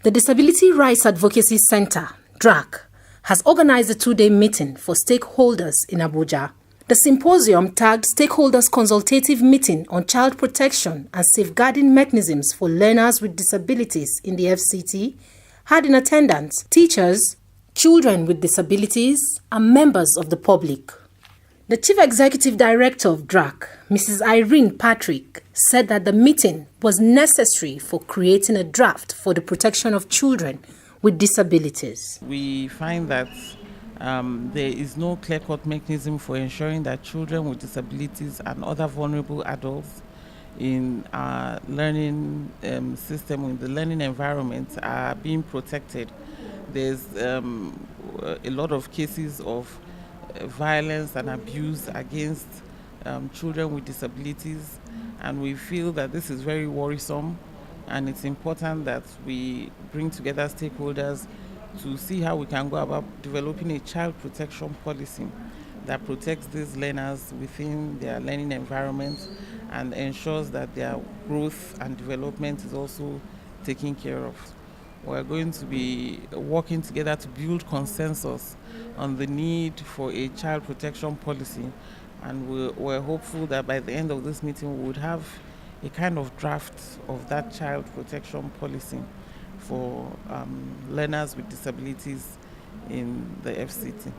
The Disability Rights Advocacy Centre, DRAC, has organised a two-day meeting for stakeholders in Abuja. The symposium, tagged Stakeholders Consultative Meeting on Child Protection and Safeguarding Mechanisms for Learners with Disabilities in the FCT, had in attendance teachers, children with disabilities, and members of the public. The Chief Executive Director of DRAC, Mrs. Irene Patrick, said that the meeting was necessary for creating a draft for the protection of children with disabilities. We find that there is no clear-cut mechanism for ensuring that children with disabilities and other vulnerable adults in our learning system, in the learning environment, are being protected. There's a lot of cases of violence and abuse against children with disabilities, and we feel that this is very worrisome, and it's important that we bring together stakeholders to see how we can go about developing a child protection policy that protects these learners within their learning environment and ensures that their growth and development is also taken care of. We're going to be working together to build consensus on the need for a child protection policy, and we're hopeful that by the end of this meeting we would have a kind of draft of that child protection policy for learners with disabilities in the FCT.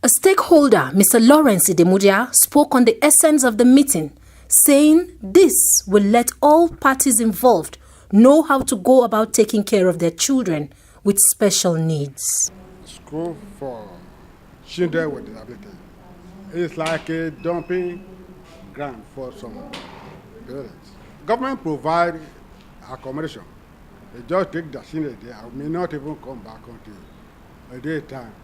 A stakeholder, Mr. Lawrence Idemudia, spoke on the essence of the meeting, saying this will let all parties involved know how to go about taking care of their children with special needs. School for children with disabilities is like a dumping ground for some parents. Government provide accommodation. They just take the children there and may not even come back until a daytime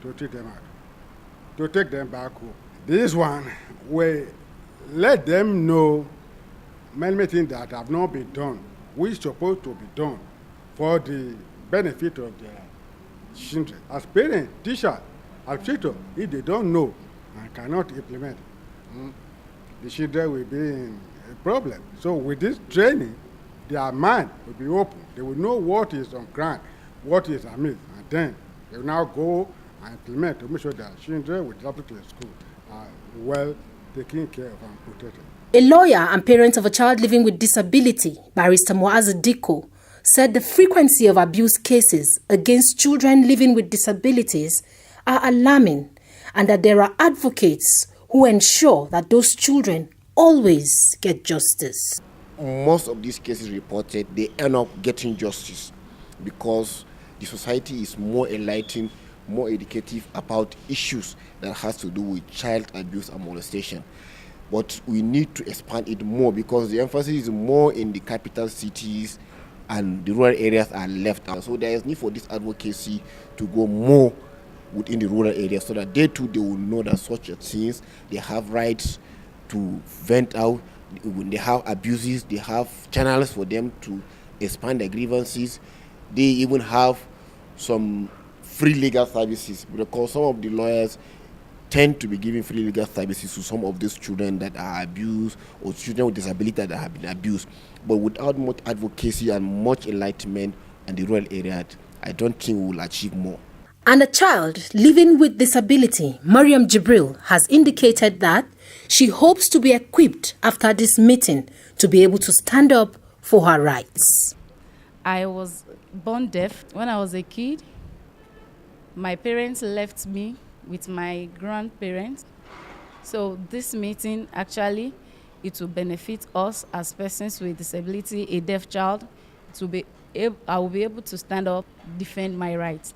to take them out, to take them back home. This one will let them know many things that have not been done, which is supposed to be done for the benefit of their children. As parents, teachers, administrators, if they don't know and cannot implement, the children will be in a problem. So with this training, their mind will be open. They will know what is on ground, what is amiss, and then they will now go and implement to make sure that children with disabilities in school are well taken care of and protected. A lawyer and parent of a child living with disability, Barrister Muazu Dikko, said the frequency of abuse cases against children living with disabilities are alarming, and that there are advocates who ensure that those children always get justice. Most of these cases reported, they end up getting justice because the society is more enlightened, more educative about issues that has to do with child abuse and molestation. But we need to expand it more because the emphasis is more in the capital cities and the rural areas are left out. So there is need for this advocacy to go more within the rural areas so that they too, they will know that such things, they have rights to vent out. When they have abuses, they have channels for them to expand their grievances. They even have some free legal services because some of the lawyers tend to be giving free legal services to some of these children that are abused or children with disability that have been abused. But without much advocacy and much enlightenment in the rural area, I don't think we will achieve more. And a child living with disability, Mariam Jibril, has indicated that she hopes to be equipped after this meeting to be able to stand up for her rights. I was born deaf. When I was a kid, my parents left me with my grandparents. So this meeting, actually, it will benefit us as persons with disability, a deaf child. I will be able to stand up, defend my rights.